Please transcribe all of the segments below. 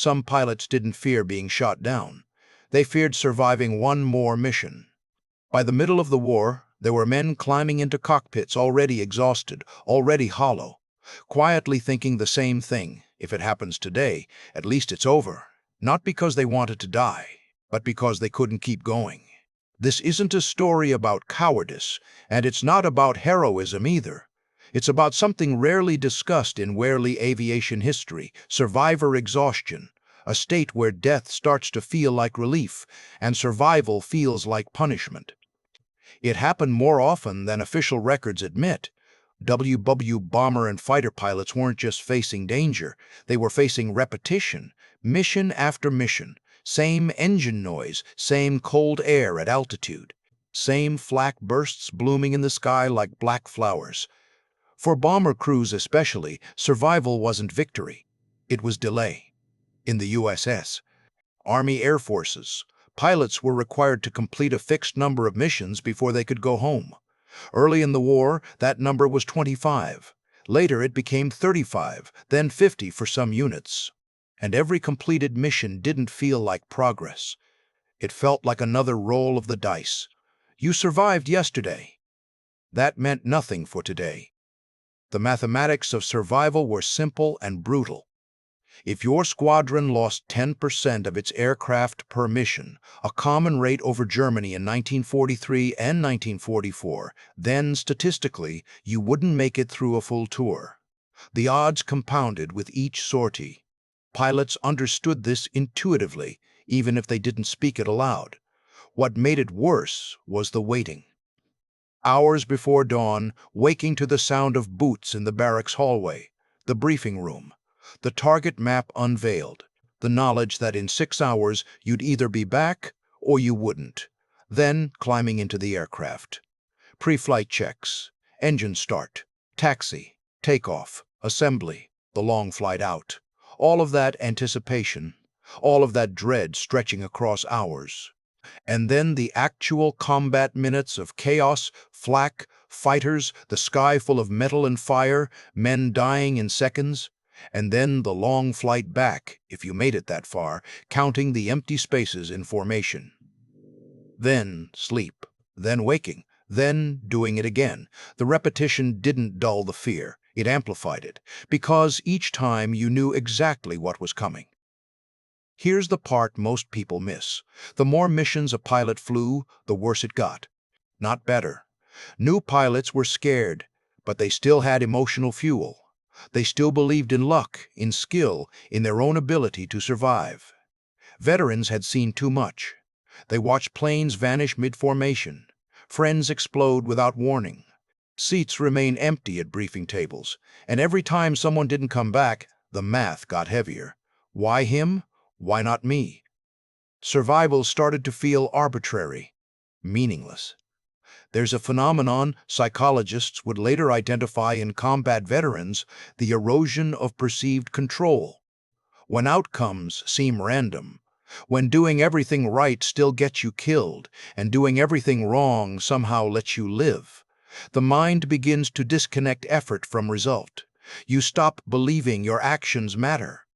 some pilots didn't fear being shot down. They feared surviving one more mission. By the middle of the war, there were men climbing into cockpits already exhausted, already hollow, quietly thinking the same thing: if it happens today, at least it's over. Not because they wanted to die, but because they couldn't keep going. This isn't a story about cowardice, and it's not about heroism either. It's about something rarely discussed in WWII aviation history: survivor exhaustion, a state where death starts to feel like relief and survival feels like punishment. It happened more often than official records admit. WWII bomber and fighter pilots weren't just facing danger, they were facing repetition, mission after mission. Same engine noise, same cold air at altitude, same flak bursts blooming in the sky like black flowers. For bomber crews especially, survival wasn't victory, it was delay. In the USS, Army Air Forces, pilots were required to complete a fixed number of missions before they could go home. Early in the war, that number was 25. Later it became 35, then 50 for some units. And every completed mission didn't feel like progress. It felt like another roll of the dice. You survived yesterday. That meant nothing for today. The mathematics of survival were simple and brutal. If your squadron lost 10% of its aircraft per mission, a common rate over Germany in 1943 and 1944, then, statistically, you wouldn't make it through a full tour. The odds compounded with each sortie. Pilots understood this intuitively, even if they didn't speak it aloud. What made it worse was the waiting. Hours before dawn, waking to the sound of boots in the barracks hallway, the briefing room, the target map unveiled, the knowledge that in 6 hours you'd either be back or you wouldn't. Then climbing into the aircraft. Pre-flight checks, engine start, taxi, takeoff, assembly, the long flight out. All of that anticipation, all of that dread stretching across hours. And then the actual combat minutes of chaos, flak, fighters, the sky full of metal and fire, men dying in seconds. And then the long flight back, if you made it that far, counting the empty spaces in formation. Then sleep, then waking, then doing it again. The repetition didn't dull the fear. It amplified it, because each time you knew exactly what was coming. Here's the part most people miss. The more missions a pilot flew, the worse it got. Not better. New pilots were scared, but they still had emotional fuel. They still believed in luck, in skill, in their own ability to survive. Veterans had seen too much. They watched planes vanish mid-formation, friends explode without warning. Seats remain empty at briefing tables, and every time someone didn't come back, the math got heavier. Why him? Why not me? Survival started to feel arbitrary, meaningless. There's a phenomenon psychologists would later identify in combat veterans: the erosion of perceived control. When outcomes seem random, when doing everything right still gets you killed, and doing everything wrong somehow lets you live, the mind begins to disconnect effort from result. You stop believing your actions matter.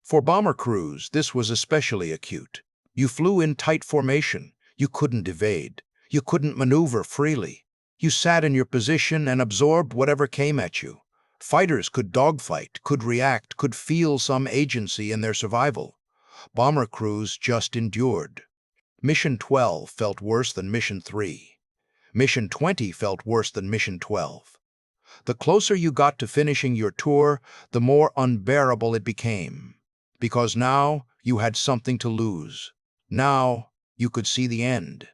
For bomber crews, this was especially acute. You flew in tight formation. You couldn't evade. You couldn't maneuver freely. You sat in your position and absorbed whatever came at you. Fighters could dogfight, could react, could feel some agency in their survival. Bomber crews just endured. Mission 12 felt worse than Mission 3. Mission 20 felt worse than Mission 12. The closer you got to finishing your tour, the more unbearable it became. Because now you had something to lose. Now you could see the end.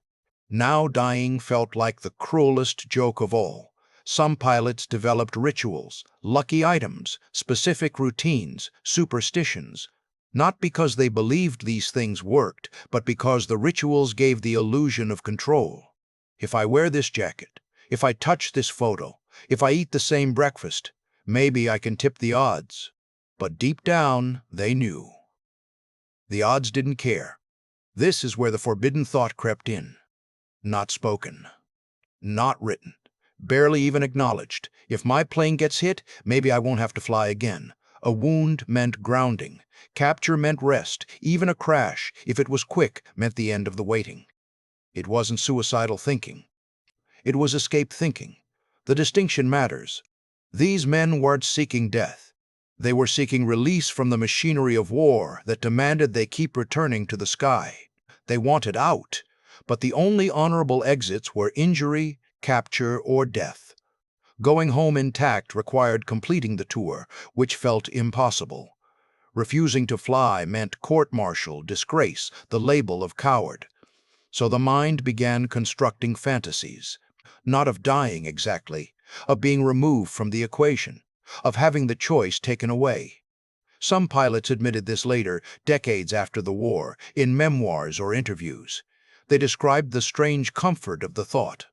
Now dying felt like the cruelest joke of all. Some pilots developed rituals, lucky items, specific routines, superstitions, not because they believed these things worked, but because the rituals gave the illusion of control. If I wear this jacket, if I touch this photo, if I eat the same breakfast, maybe I can tip the odds. But deep down, they knew. The odds didn't care. This is where the forbidden thought crept in. Not spoken. Not written. Barely even acknowledged. If my plane gets hit, maybe I won't have to fly again. A wound meant grounding. Capture meant rest. Even a crash, if it was quick, meant the end of the waiting. It wasn't suicidal thinking. It was escape thinking. The distinction matters. These men weren't seeking death. They were seeking release from the machinery of war that demanded they keep returning to the sky. They wanted out, but the only honorable exits were injury, capture, or death. Going home intact required completing the tour, which felt impossible. Refusing to fly meant court-martial, disgrace, the label of coward. So the mind began constructing fantasies, not of dying exactly, of being removed from the equation, of having the choice taken away. Some pilots admitted this later, decades after the war, in memoirs or interviews. They described the strange comfort of the thought,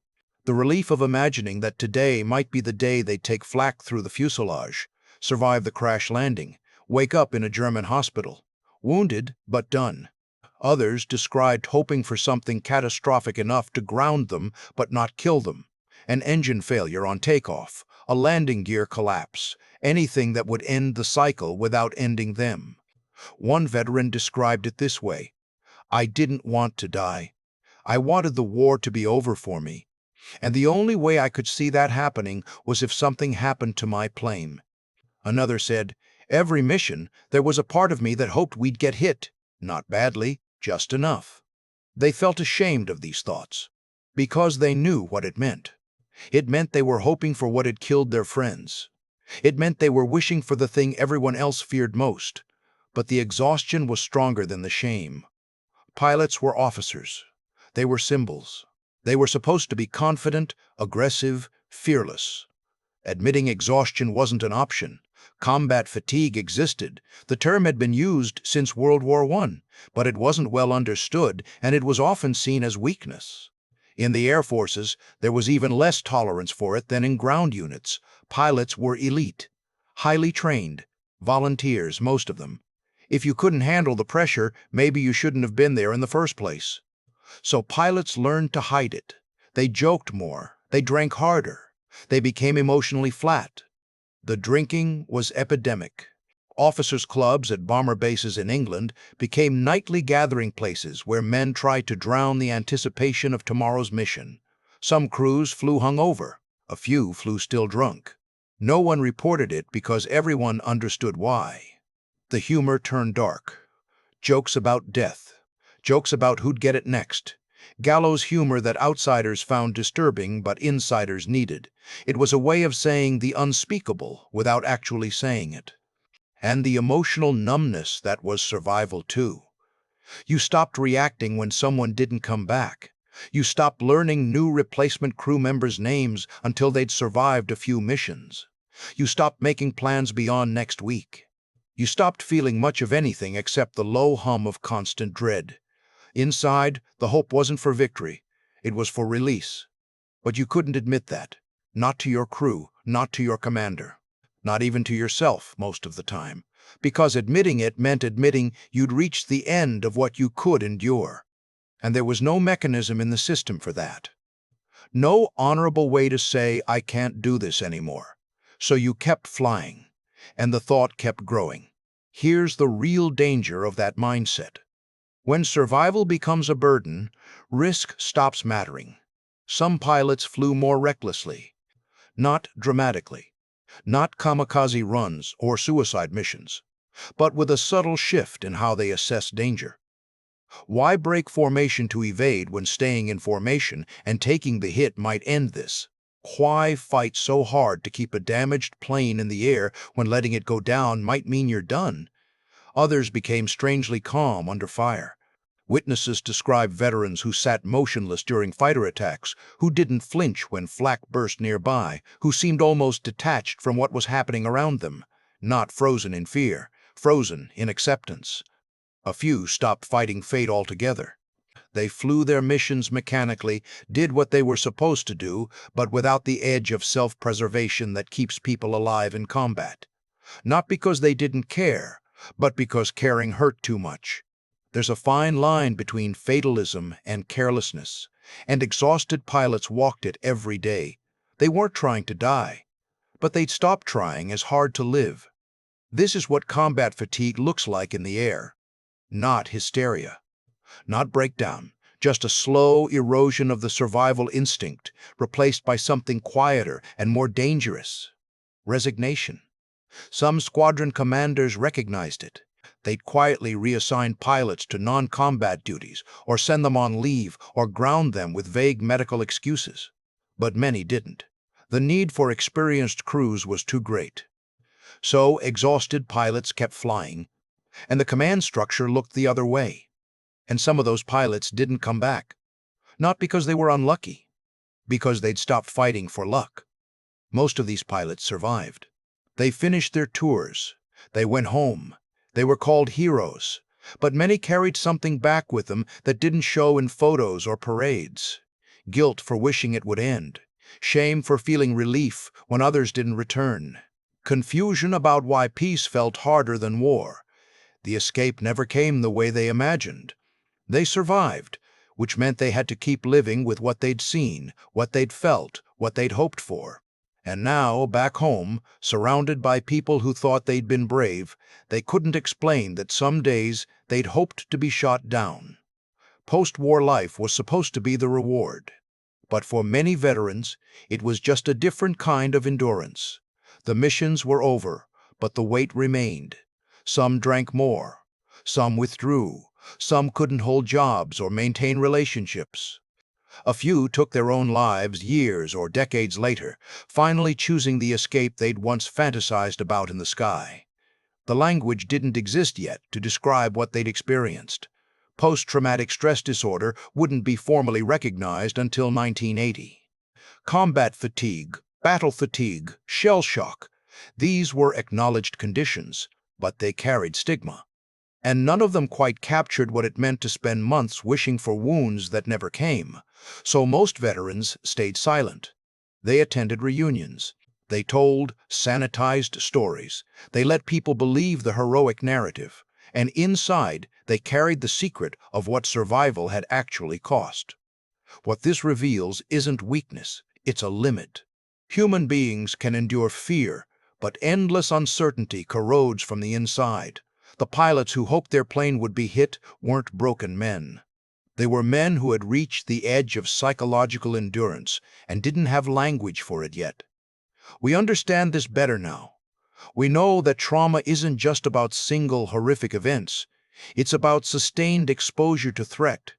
the relief of imagining that today might be the day they'd take flak through the fuselage, survive the crash landing, wake up in a German hospital, wounded but done. Others described hoping for something catastrophic enough to ground them but not kill them. An engine failure on takeoff, a landing gear collapse, anything that would end the cycle without ending them. One veteran described it this way: "I didn't want to die. I wanted the war to be over for me. And the only way I could see that happening was if something happened to my plane." Another said, "Every mission, there was a part of me that hoped we'd get hit. Not badly, just enough." They felt ashamed of these thoughts, because they knew what it meant. It meant they were hoping for what had killed their friends. It meant they were wishing for the thing everyone else feared most. But the exhaustion was stronger than the shame. Pilots were officers. They were symbols. They were supposed to be confident, aggressive, fearless. Admitting exhaustion wasn't an option. Combat fatigue existed. The term had been used since World War I, but it wasn't well understood, and it was often seen as weakness. In the Air Forces, there was even less tolerance for it than in ground units. Pilots were elite, highly trained, volunteers, most of them. If you couldn't handle the pressure, maybe you shouldn't have been there in the first place. So pilots learned to hide it. They joked more. They drank harder. They became emotionally flat. The drinking was epidemic. Officers' clubs at bomber bases in England became nightly gathering places where men tried to drown the anticipation of tomorrow's mission. Some crews flew hungover. A few flew still drunk. No one reported it because everyone understood why. The humor turned dark. Jokes about death. Jokes about who'd get it next. Gallows humor that outsiders found disturbing but insiders needed. It was a way of saying the unspeakable without actually saying it. And the emotional numbness that was survival too. You stopped reacting when someone didn't come back. You stopped learning new replacement crew members' names until they'd survived a few missions. You stopped making plans beyond next week. You stopped feeling much of anything except the low hum of constant dread. Inside, the hope wasn't for victory. It was for release. But you couldn't admit that. Not to your crew, not to your commander. Not even to yourself most of the time, because admitting it meant admitting you'd reached the end of what you could endure. And there was no mechanism in the system for that. No honorable way to say, "I can't do this anymore." So you kept flying, and the thought kept growing. Here's the real danger of that mindset. When survival becomes a burden, risk stops mattering. Some pilots flew more recklessly, not dramatically. Not kamikaze runs or suicide missions, but with a subtle shift in how they assess danger. Why break formation to evade when staying in formation and taking the hit might end this? Why fight so hard to keep a damaged plane in the air when letting it go down might mean you're done? Others became strangely calm under fire. Witnesses describe veterans who sat motionless during fighter attacks, who didn't flinch when flak burst nearby, who seemed almost detached from what was happening around them, not frozen in fear, frozen in acceptance. A few stopped fighting fate altogether. They flew their missions mechanically, did what they were supposed to do, but without the edge of self-preservation that keeps people alive in combat. Not because they didn't care, but because caring hurt too much. There's a fine line between fatalism and carelessness, and exhausted pilots walked it every day. They weren't trying to die, but they'd stopped trying as hard to live. This is what combat fatigue looks like in the air. Not hysteria, not breakdown, just a slow erosion of the survival instinct, replaced by something quieter and more dangerous: resignation. Some squadron commanders recognized it. They'd quietly reassign pilots to non-combat duties, or send them on leave, or ground them with vague medical excuses. But many didn't. The need for experienced crews was too great. So exhausted pilots kept flying, and the command structure looked the other way. And some of those pilots didn't come back. Not because they were unlucky, because they'd stopped fighting for luck. Most of these pilots survived. They finished their tours. They went home. They were called heroes. But many carried something back with them that didn't show in photos or parades. Guilt for wishing it would end. Shame for feeling relief when others didn't return. Confusion about why peace felt harder than war. The escape never came the way they imagined. They survived, which meant they had to keep living with what they'd seen, what they'd felt, what they'd hoped for. And now, back home, surrounded by people who thought they'd been brave, they couldn't explain that some days they'd hoped to be shot down. Post-war life was supposed to be the reward. But for many veterans, it was just a different kind of endurance. The missions were over, but the weight remained. Some drank more. Some withdrew. Some couldn't hold jobs or maintain relationships. A few took their own lives years or decades later, finally choosing the escape they'd once fantasized about in the sky. The language didn't exist yet to describe what they'd experienced. Post-traumatic stress disorder wouldn't be formally recognized until 1980. Combat fatigue, battle fatigue, shell shock. These were acknowledged conditions, but they carried stigma. And none of them quite captured what it meant to spend months wishing for wounds that never came. So most veterans stayed silent. They attended reunions. They told sanitized stories. They let people believe the heroic narrative. And inside, they carried the secret of what survival had actually cost. What this reveals isn't weakness, it's a limit. Human beings can endure fear, but endless uncertainty corrodes from the inside. The pilots who hoped their plane would be hit weren't broken men. They were men who had reached the edge of psychological endurance and didn't have language for it yet. We understand this better now. We know that trauma isn't just about single horrific events. It's about sustained exposure to threat.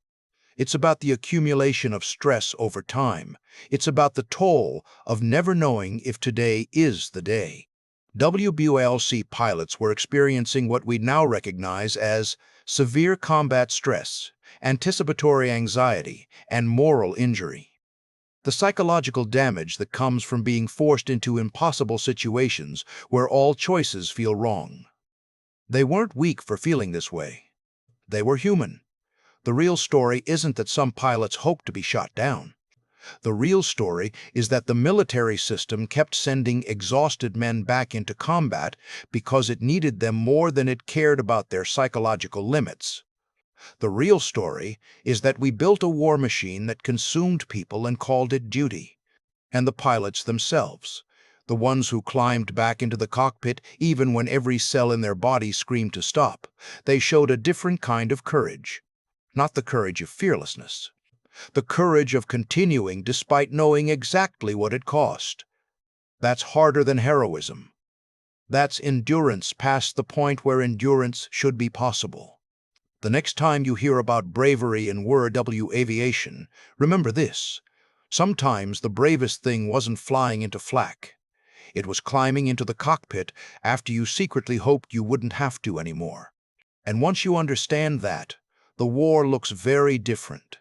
It's about the accumulation of stress over time. It's about the toll of never knowing if today is the day. WWII pilots were experiencing what we now recognize as severe combat stress, anticipatory anxiety, and moral injury. The psychological damage that comes from being forced into impossible situations where all choices feel wrong. They weren't weak for feeling this way. They were human. The real story isn't that some pilots hoped to be shot down. The real story is that the military system kept sending exhausted men back into combat because it needed them more than it cared about their psychological limits. The real story is that we built a war machine that consumed people and called it duty. And the pilots themselves, the ones who climbed back into the cockpit even when every cell in their body screamed to stop, they showed a different kind of courage. Not the courage of fearlessness. The courage of continuing despite knowing exactly what it cost. That's harder than heroism. That's endurance past the point where endurance should be possible. The next time you hear about bravery in WWII aviation, remember this. Sometimes the bravest thing wasn't flying into flak. It was climbing into the cockpit after you secretly hoped you wouldn't have to anymore. And once you understand that, the war looks very different.